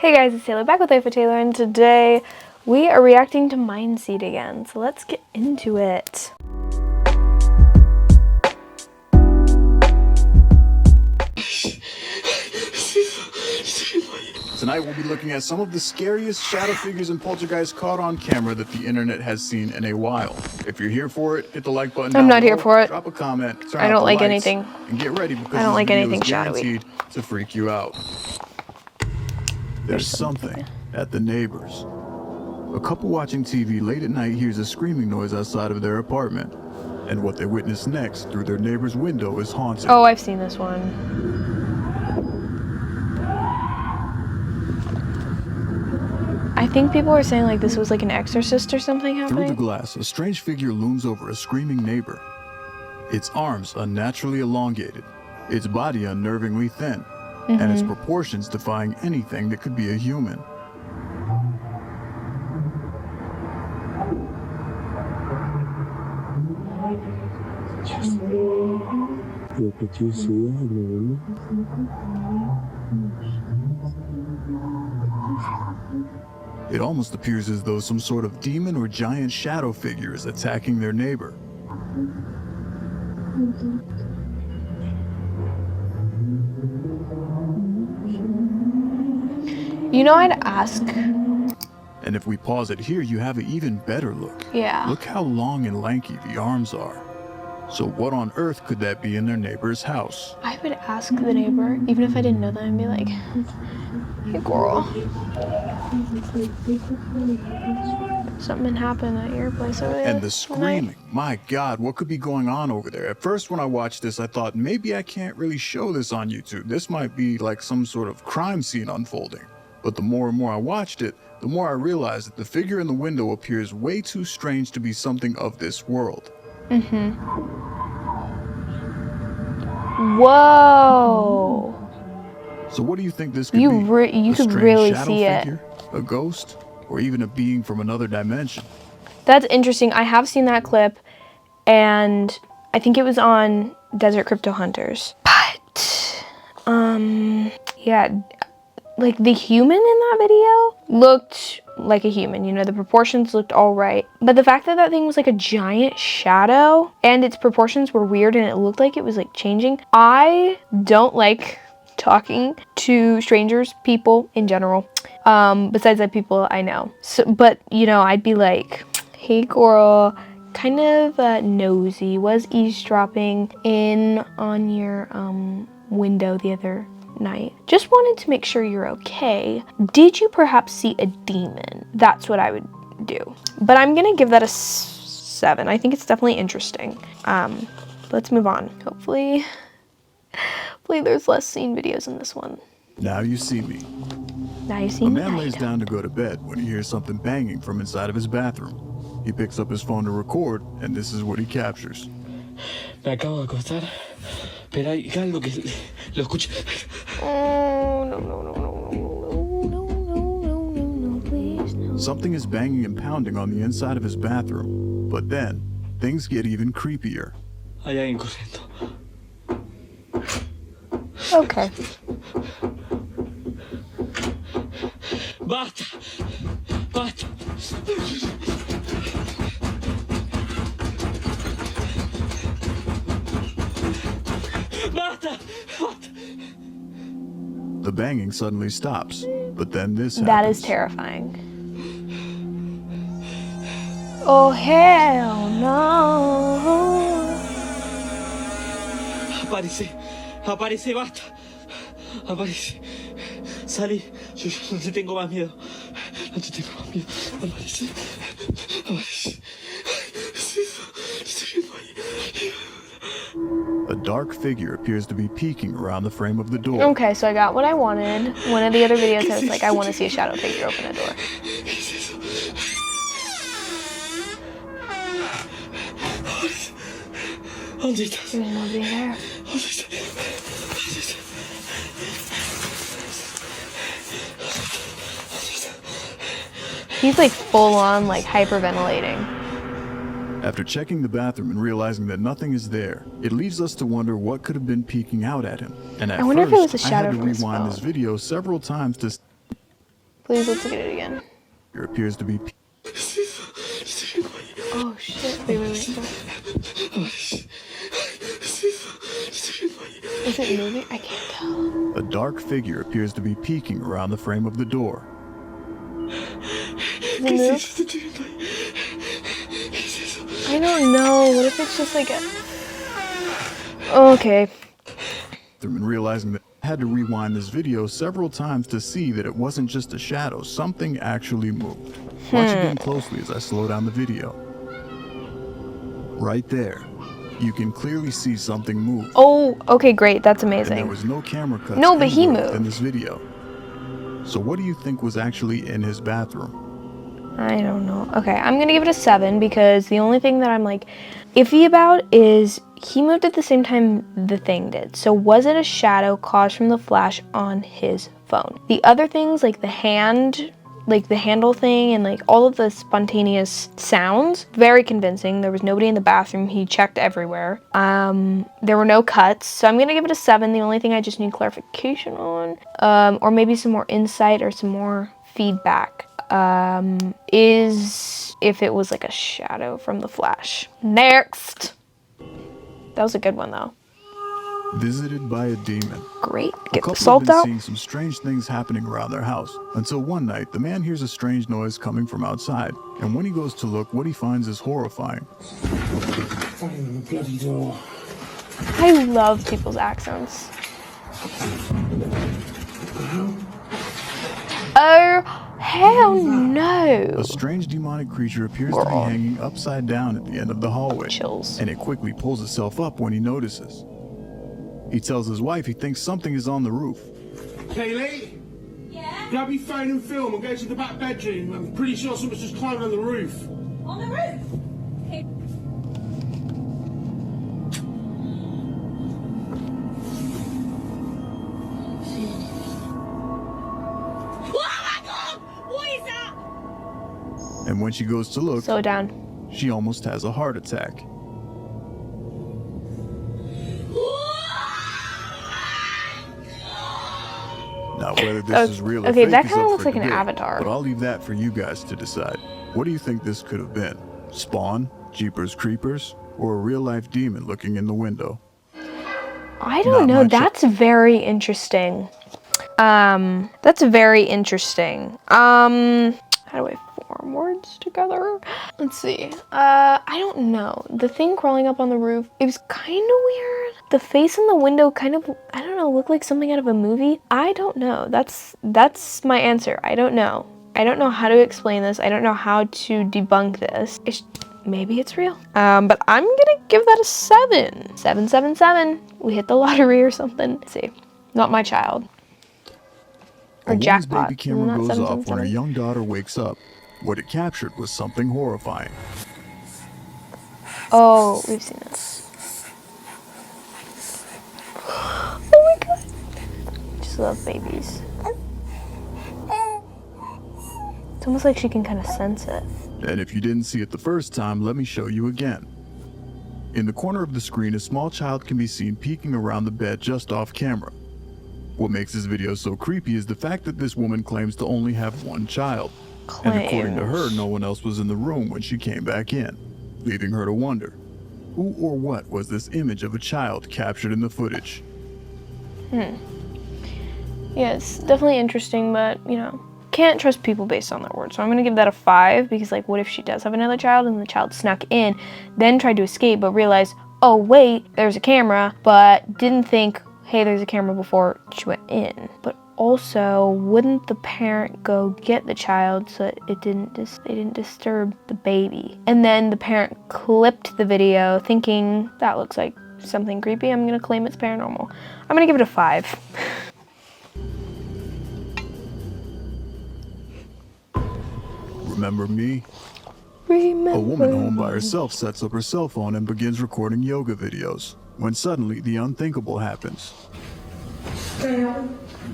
Hey guys, it's Taylor back with Life with Taylor, and today we are reacting to Mindseed again. So let's get into it. Tonight we'll be looking at some of the scariest shadow figures and poltergeists caught on camera that the internet has seen in a while. If you're here for it, hit the like button. I'm down not below, here for it. Drop a comment. Turn I out don't the like lights, anything. and get ready because I don't this like video anything is shadowy. guaranteed to freak you out. There's something at the neighbors. A couple watching TV late at night hears a screaming noise outside of their apartment, and what they witness next through their neighbor's window is haunting. Oh, I've seen this one. I think people are saying like this was like an exorcist or something happening. Through the glass, a strange figure looms over a screaming neighbor. Its arms unnaturally elongated, its body unnervingly thin, and its proportions defying anything that could be a human. Could you see it? It almost appears as though some sort of demon or giant shadow figure is attacking their neighbor. You know, I'd ask. And if we pause it here, you have an even better look. Yeah. Look how long and lanky the arms are. So what on earth could that be in their neighbor's house? I would ask the neighbor, even if I didn't know them, and be like, "Hey, girl, something happened at your place over there." And the screaming. My God, what could be going on over there? At first, when I watched this, I thought maybe I can't really show this on YouTube. This might be like some sort of crime scene unfolding. But the more and more I watched it, the more I realized that the figure in the window appears way too strange to be something of this world. Whoa. So what do you think this could be? You A could strange really shadow see it. figure? A ghost? Or even a being from another dimension? That's interesting. I have seen that clip, and I think it was on Desert Crypto Hunters. But, yeah, like the human in that video looked like a human. You know, the proportions looked all right. But the fact that that thing was like a giant shadow and its proportions were weird and it looked like it was like changing. I don't like talking to strangers, people in general, besides that people I know. So, but you know, I'd be like, "Hey girl, kind of nosy, was eavesdropping in on your window the other night. Just wanted to make sure you're okay. Did you perhaps see a demon?" That's what I would do. But I'm gonna give that a 7. I think it's definitely interesting. Let's move on. Hopefully there's less scene videos in this one. Now you see me. Now you see A me. man lays down to go to bed when he hears something banging from inside of his bathroom. He picks up his phone to record, and this is what he captures. Me acabo de acostar, pero hay algo que lo escucho. Oh, no, please, no. Something is banging and pounding on the inside of his bathroom, but then things get even creepier. Hay alguien corriendo. Okay. Basta, basta. Basta, basta. The banging suddenly stops, but then this happens. That is terrifying. Oh, hell no. Aparece, basta. Aparece. Salí. Yo no te tengo más miedo. No te tengo más miedo. Aparece. A dark figure appears to be peeking around the frame of the door. Okay, so I got what I wanted. One of the other videos I was like, I want to see a shadow figure open a door. ¿Dónde estás? There's nobody there. ¿Dónde estás? He's like full on like hyperventilating. After checking the bathroom and realizing that nothing is there, it leaves us to wonder what could have been peeking out at him. And at I wonder if first, it was a shadow I had to from his rewind this phone. video several times to Please, let's get it again. There appears to be Oh shit, wait. Is it moving? I can't tell. a dark figure appears to be peeking around the frame of the door. Does it move? I don't know. What if it's just like a... Okay. And realizing that I had to rewind this video several times to see that it wasn't just a shadow, something actually moved. Watch again closely as I slow down the video. Right there, you can clearly see something move. Oh, okay, great. That's And there amazing. was no camera cuts No, but he anywhere moved. in this video. So what do you think was actually in his bathroom? I don't know. Okay, I'm gonna give it a 7 because the only thing that I'm like iffy about is he moved at the same time the thing did. So was it a shadow caused from the flash on his phone? The other things like the hand, like the handle thing and like all of the spontaneous sounds, very convincing. There was nobody in the bathroom. He checked everywhere. There were no cuts. So I'm gonna give it a 7. The only thing I just need clarification on, or maybe some more insight or some more feedback, is if it was like a shadow from the flash. Next. That was a good one though. Visited by a demon. Great. A Get the couple salt have been out. seeing some strange things happening around their house, until one night the man hears a strange noise coming from outside, and when he goes to look, what he finds is horrifying. Fucking bloody door. I love people's accents. Oh, hell no. A strange demonic creature appears to be hanging upside down at the end of the hallway, Chills. and it quickly pulls itself up when he notices. He tells his wife he thinks something is on the roof. Kaylee? Yeah? Grab your phone and film and go to the back bedroom. I'm pretty sure someone's just climbing on the roof. On the roof? Okay. Oh my god! What is that? And when she goes to look, Slow down. she almost has a heart attack. Now, whether this is real or Okay, fake that is kinda up looks for like an debate, avatar. But I'll leave that for you guys to decide. What do you think this could have been? Spawn, Jeepers Creepers, or a real-life demon looking in the window? I don't Not know. much. That's very interesting. That's very interesting. How do I form words together? Let's see. I don't know. The thing crawling up on the roof, it was kind of weird. The face in the window kind of, I don't know, looked like something out of a movie. I don't know. That's my answer. I don't know. I don't know how to explain this. I don't know how to debunk this. Maybe it's real. But I'm gonna give that a 7. 777. We hit the lottery or something. Let's see. Not my child. A Or woman's jackpot. baby camera Isn't that goes off when her 777? young daughter wakes up. What it captured was something horrifying. Oh, we've seen this. Oh my god. Just love babies. It's almost like she can kind of sense it. And if you didn't see it the first time, let me show you again. In the corner of the screen, a small child can be seen peeking around the bed just off camera. What makes this video so creepy is the fact that this woman claims to only have one child. And according to her, no one else was in the room when she came back in, leaving her to wonder, who or what was this image of a child captured in the footage? Yeah, it's definitely interesting, but, you know, can't trust people based on their words. So I'm gonna give that a 5 because, like, what if she does have another child and the child snuck in, then tried to escape, but realized, oh wait, there's a camera, but didn't think, hey, there's a camera before she went in. But also, wouldn't the parent go get the child so that they didn't disturb the baby? And then the parent clipped the video thinking that looks like something creepy. I'm gonna claim it's paranormal. I'm gonna give it a 5. Remember me? Remember. A woman home by herself sets up her cell phone and begins recording yoga videos, when suddenly the unthinkable happens.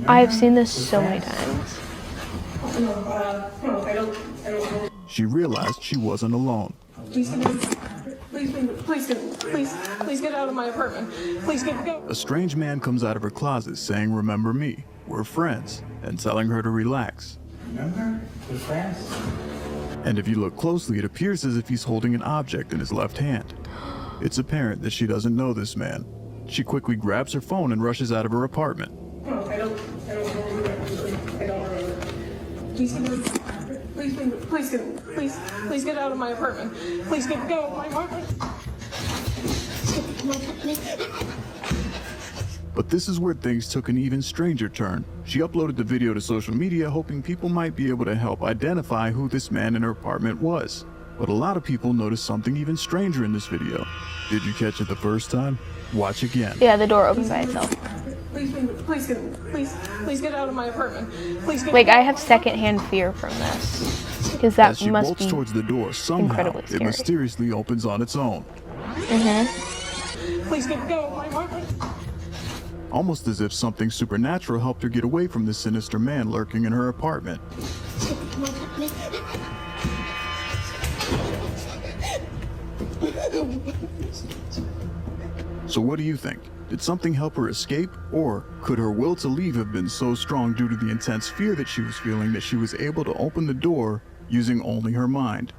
I've seen this so many times. She realized she wasn't alone. Please get out of my apartment. Please go. A strange man comes out of her closet saying, "Remember me, we're friends," and telling her to relax. Remember? We're friends. And if you look closely, it appears as if he's holding an object in his left hand. It's apparent that she doesn't know this man. She quickly grabs her phone and rushes out of her apartment. I don't remember. Please get out of my apartment. Please get out of my apartment. But this is where things took an even stranger turn. She uploaded the video to social media hoping people might be able to help identify who this man in her apartment was. But a lot of people noticed something even stranger in this video. Did you catch it the first time? Watch again. Yeah, the door opened by itself. Please get out of my apartment. Like, I have secondhand fear from this. Because that As she must bolts be towards the door, somehow incredibly it scary. mysteriously opens on its own. Please get out of my apartment. Almost as if something supernatural helped her get away from the sinister man lurking in her apartment. So what do you think? Did something help her escape? Or could her will to leave have been so strong due to the intense fear that she was feeling that she was able to open the door using only her mind?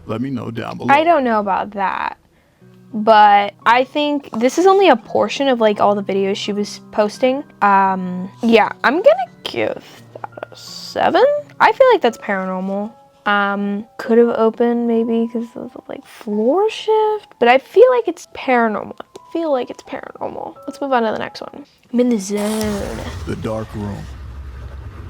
Let me know down below. I don't know about that. But I think this is only a portion of like all the videos she was posting. Yeah, I'm gonna give that a 7. I feel like that's paranormal. Could have opened maybe because of the like floor shift, but I feel like it's paranormal. Let's move on to the next one. I'm in the zone. The dark room.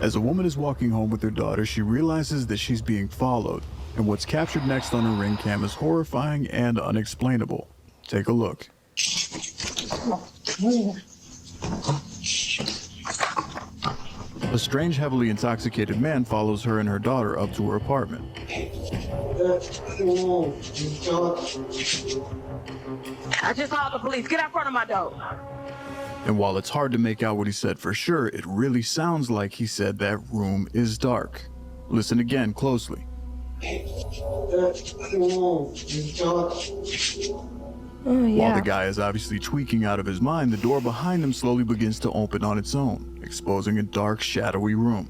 As a woman is walking home with her daughter, she realizes that she's being followed, and what's captured next on her Ring cam is horrifying and unexplainable. Take a look. A strange, heavily intoxicated man follows her and her daughter up to her apartment. I just called the police. Get out front of my door. And while it's hard to make out what he said for sure, it really sounds like he said that room is dark. Listen again closely. Oh, yeah. While the guy is obviously tweaking out of his mind, the door behind him slowly begins to open on its own, exposing a dark, shadowy room.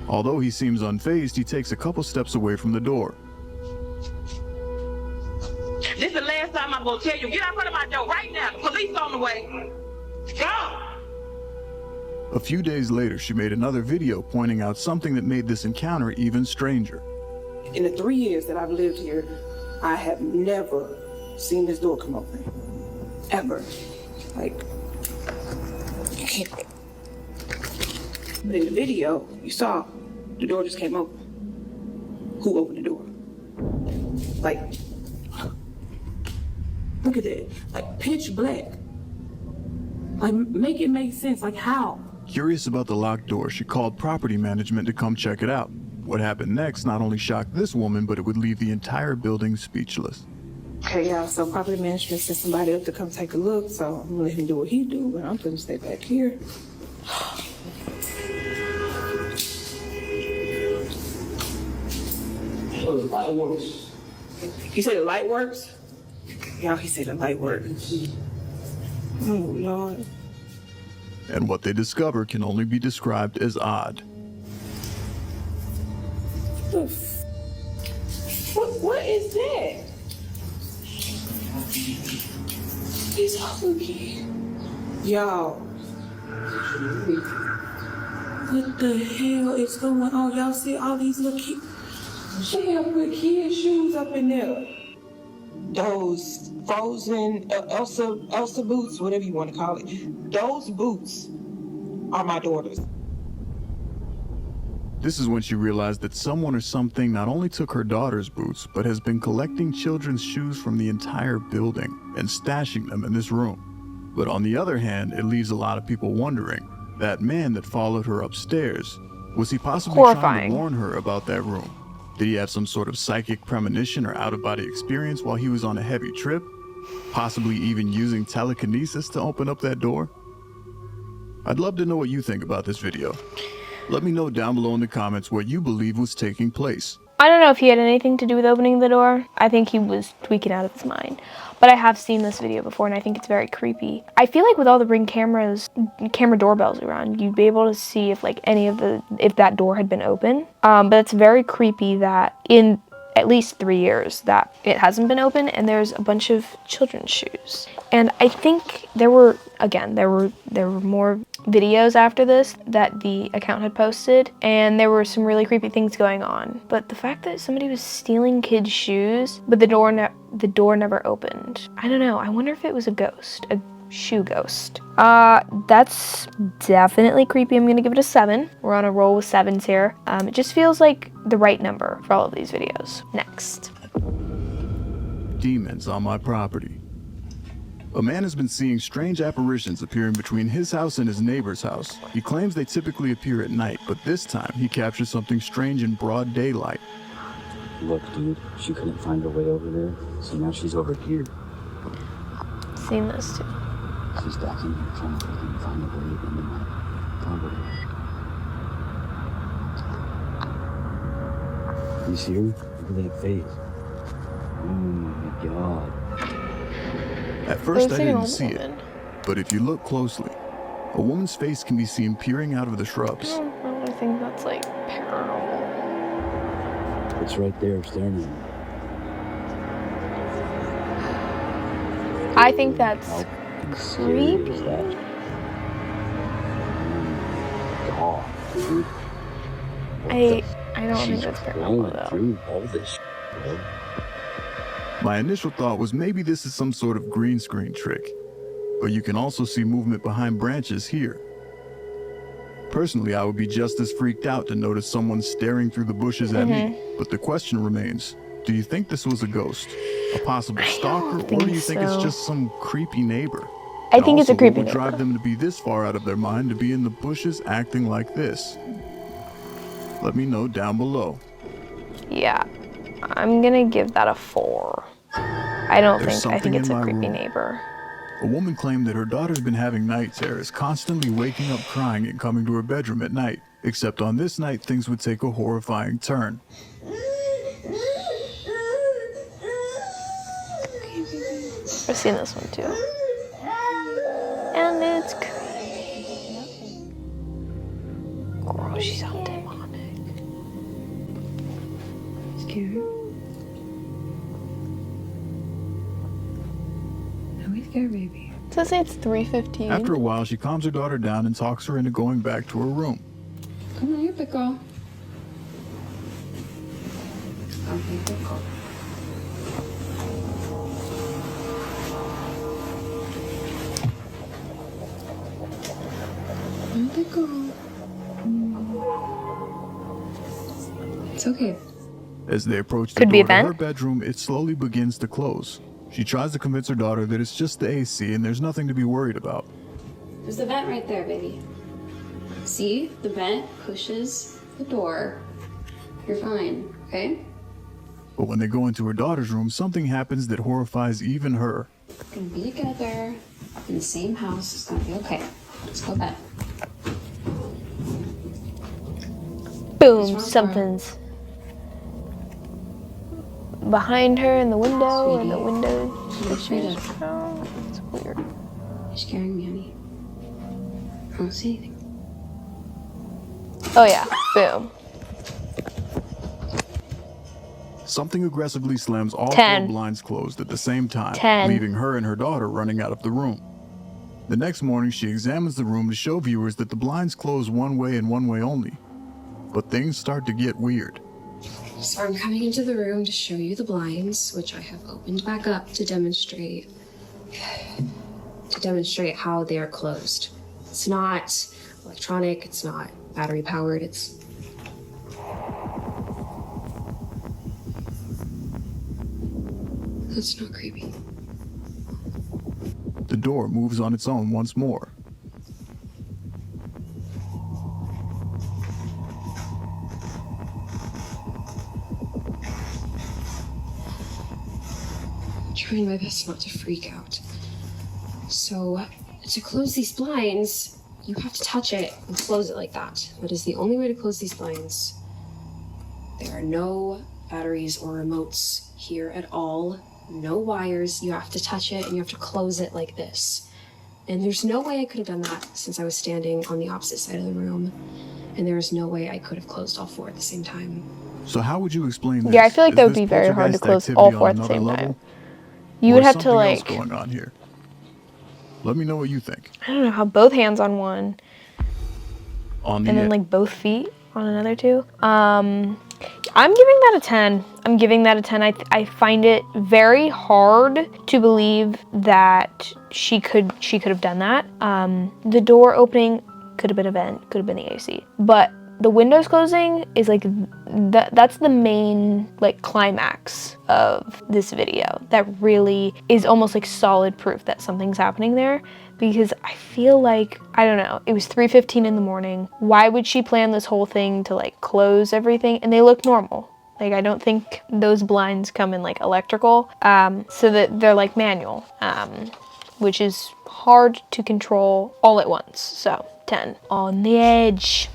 Although he seems unfazed, he takes a couple steps away from the door. This is the last time I'm gonna tell you. Get out front of my door right now. The police on the way. Go! A few days later, she made another video pointing out something that made this encounter even stranger. In the 3 years that I've lived here, I have never seen this door come open. Ever. Like, you can't. But in the video, you saw the door just came open. Who opened the door? Like, look at that. Like, pitch black. Like, make it make sense. Like, how? Curious about the locked door, she called property management to come check it out. What happened next not only shocked this woman, but it would leave the entire building speechless. Okay, yeah, so property management sent somebody up to come take a look, so I'm gonna let him do what he do, but I'm gonna stay back here. Oh, the light works. You say the light works? Yeah, he said the light works. Oh, Lord. And what they discover can only be described as odd. What is that? It's hungry. Y'all. What the hell is going on? Y'all see all these little kids? They have put kid shoes up in there. Those frozen Elsa boots, whatever you want to call it. Those boots are my daughter's. This is when she realized that someone or something not only took her daughter's boots, but has been collecting children's shoes from the entire building and stashing them in this room. But on the other hand, it leaves a lot of people wondering, that man that followed her upstairs, was he possibly trying Horrifying. to warn her about that room? Did he have some sort of psychic premonition or out-of-body experience while he was on a heavy trip? Possibly even using telekinesis to open up that door? I'd love to know what you think about this video. Let me know down below in the comments what you believe was taking place. I don't know if he had anything to do with opening the door. I think he was tweaking out of his mind. But I have seen this video before, and I think it's very creepy. I feel like with all the Ring camera doorbells around, you'd be able to see if like if that door had been open. But it's very creepy that in at least 3 years that it hasn't been open, and there's a bunch of children's shoes. And I think there were more videos after this that the account had posted, and there were some really creepy things going on. But the fact that somebody was stealing kids' shoes, but the door never opened. I don't know. I wonder if it was a ghost, a shoe ghost. That's definitely creepy. I'm gonna give it a 7. We're on a roll with 7s here. It just feels like the right number for all of these videos. Next. Demons on my property. A man has been seeing strange apparitions appearing between his house and his neighbor's house. He claims they typically appear at night, but this time he captures something strange in broad daylight. Look, dude, she couldn't find her way over there, so now she's over here. Seen this too. She's back in here trying to find a way into my property. You see her? Look at that face. Oh my god. At first I didn't see it, but if you look closely, a woman's face can be seen peering out of the shrubs. I think that's like paranormal. It's right there staring at me. I think that's creepy. God, dude. I don't think that's paranormal though. Through all this, bro. My initial thought was maybe this is some sort of green screen trick, but you can also see movement behind branches here. Personally, I would be just as freaked out to notice someone staring through the bushes at me, but the question remains, do you think this was a ghost, a possible stalker, or do you think it's just some creepy neighbor? I think it's a creepy what would neighbor. drive them to be this far out of their mind to be in the bushes acting like this? Let me know down below. Yeah, I'm gonna give that a 4. I think it's a creepy neighbor. A woman claimed that her daughter's been having night terrors, constantly waking up crying and coming to her bedroom at night. Except on this night, things would take a horrifying turn. I've seen this one too. And it's creepy. Oh, she's all demonic. Scared? Are we scared, baby? It says it's 3:15. After a while, she calms her daughter down and talks her into going back to her room. Come on, you're a big girl. Okay, big girl. I'm a big girl. It's okay. As they approach the door to her bedroom, it slowly begins to close. She tries to convince her daughter that it's just the AC and there's nothing to be worried about. There's the vent right there, baby. See? The vent pushes the door. You're fine, okay? But when they go into her daughter's room, something happens that horrifies even her. We're gonna be together in the same house. It's gonna be okay. Let's go to bed. Boom, something's behind her in the window, and the window. It's weird. It's weird. You're scaring me, honey. I don't see anything. Oh yeah, boom. Something aggressively slams all 10. 4 blinds closed at the same time, 10. leaving her and her daughter running out of the room. The next morning, she examines the room to show viewers that the blinds close one way and one way only. But things start to get weird. So I'm coming into the room to show you the blinds, which I have opened back up to demonstrate how they are closed. It's not electronic, it's not battery powered, it's that's not creepy. The door moves on its own once more. I'm trying my best not to freak out. So, to close these blinds, you have to touch it and close it like that. That is the only way to close these blinds. There are no batteries or remotes here at all. No wires. You have to touch it and you have to close it like this. And there's no way I could have done that since I was standing on the opposite side of the room. And there is no way I could have closed all four at the same time. So how would you explain this? Yeah, I feel like Is that would this be very hard to poltergeist close all activity four on at the another same level? time. You would Or have to something else like, going on here? Let me know what you think. I don't know, have both hands on one On the and then end. like both feet on another two. I'm giving that a 10. I'm giving that a 10. I find it very hard to believe that she could have done that. The door opening could have been a vent, could have been the AC. But the windows closing is like, that's the main like climax of this video. That really is almost like solid proof that something's happening there. Because I feel like, I don't know, it was 3:15 in the morning. Why would she plan this whole thing to like close everything? And they look normal. Like, I don't think those blinds come in like electrical, so that they're like manual, which is hard to control all at once. So 10 on the edge.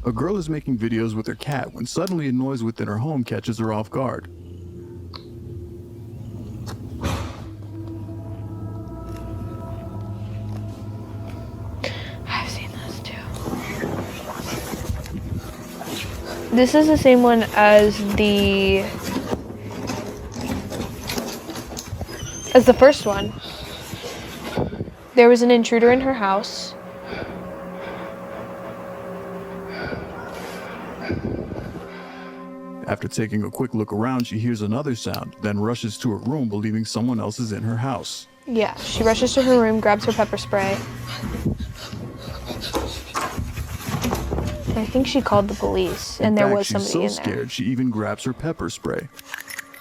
A girl is making videos with her cat when suddenly a noise within her home catches her off guard. I've seen this too. This is the same one as the first one. There was an intruder in her house. After taking a quick look around, she hears another sound, then rushes to her room believing someone else is in her house. Yeah, she rushes to her room, grabs her pepper spray. And I think she called the police, and there was somebody in there. She's so scared she even grabs her pepper spray.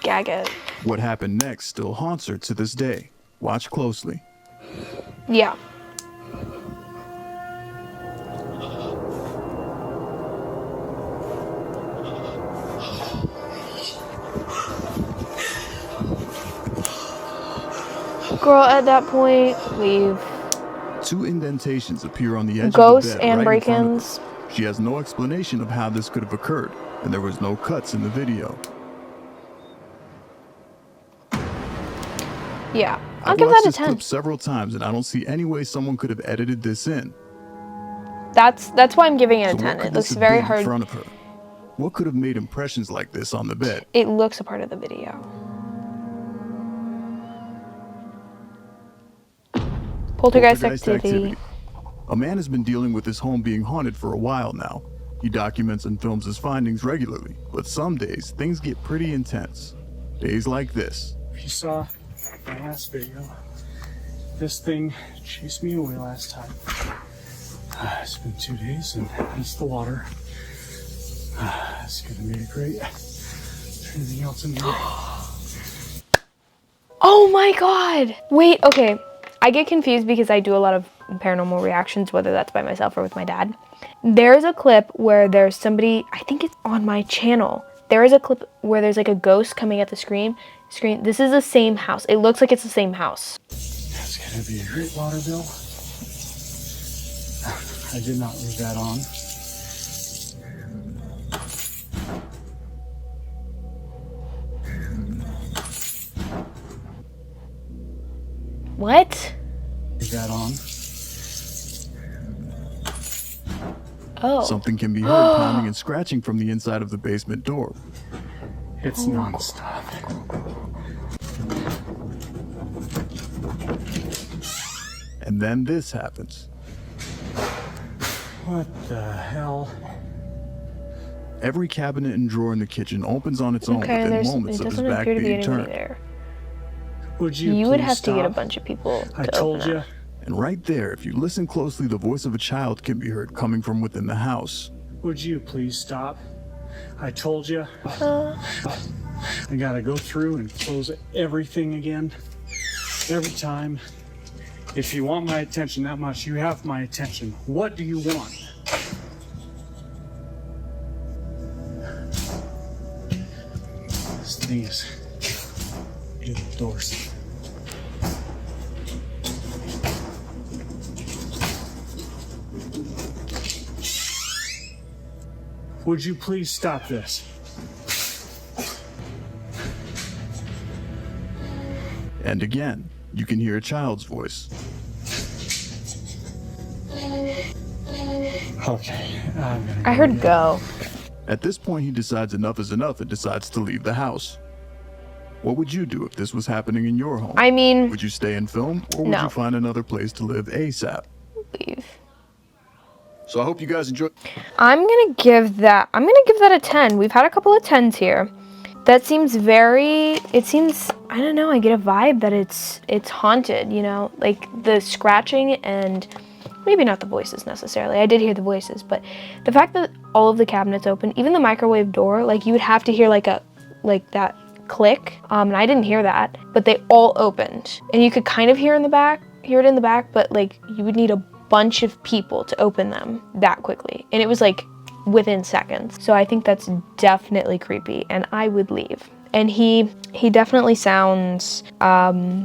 Gag it. What happened next still haunts her to this day. Watch closely. Yeah. Girl, at that point, leave. 2 indentations appear on the edge Ghosts of the bed and right in front of break-ins. her. She has no explanation of how this could have occurred, and there was no cuts in the video. Yeah, I'll I've give watched that a this 10. clip several times, and I don't see any way someone could have edited this in. That's why I'm giving it a So 10. what could It this looks have very been in hard. front of her? What could have made impressions like this on the bed? It looks a part of the video. Poltergeist activity. A man has been dealing with his home being haunted for a while now. He documents and films his findings regularly, but some days things get pretty intense. Days like this. If you saw my last video, this thing chased me away last time. It's been 2 days and it's the water. It's gonna be great. Anything else in here? Oh my god! Wait, okay. I get confused because I do a lot of paranormal reactions, whether that's by myself or with my dad. There's a clip where there's somebody, I think it's on my channel. There is a clip where there's like a ghost coming at the screen. This is the same house. It looks like it's the same house. That's gonna be a great water bill. I did not leave that on. What? Leave that on. Oh. Something can be heard pounding and scratching from the inside of the basement door. It's nonstop. And then this happens. What the hell? Every cabinet and drawer in the kitchen opens on its own Okay, within moments it of his doesn't back appear to be being anybody turned. there. Would you You would please have to get a stop? bunch of people to I told open you. that. And right there, if you listen closely, the voice of a child can be heard coming from within the house. Would you please stop? I told you. Uh. I gotta go through and close everything again. Every time. If you want my attention that much, you have my attention. What do you want? This thing is... Get the doors. Would you please stop this? And again, you can hear a child's voice. Okay, I heard go. At this point, he decides enough is enough and decides to leave the house. What would you do if this was happening in your home? I mean, would you stay and film, or would no. you find another place to live ASAP? Leave. So I hope you guys enjoyed. I'm gonna give that a 10. We've had a couple of 10s here. That seems it seems, I don't know, I get a vibe that it's haunted, you know? Like the scratching and maybe not the voices necessarily. I did hear the voices, but the fact that all of the cabinets open, even the microwave door, like you would have to hear like that click, and I didn't hear that, but they all opened. And you could kind of hear it in the back, but like you would need a bunch of people to open them that quickly. And it was like within seconds. So I think that's definitely creepy and I would leave. And he definitely sounds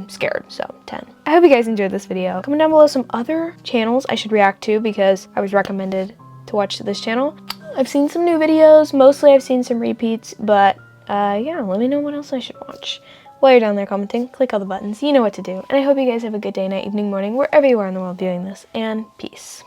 scared, so 10. I hope you guys enjoyed this video. Comment down below some other channels I should react to because I was recommended to watch this channel. I've seen some new videos, mostly I've seen some repeats, but yeah, let me know what else I should watch. While you're down there commenting, click all the buttons, you know what to do. And I hope you guys have a good day, night, evening, morning, wherever you are in the world viewing this, and peace.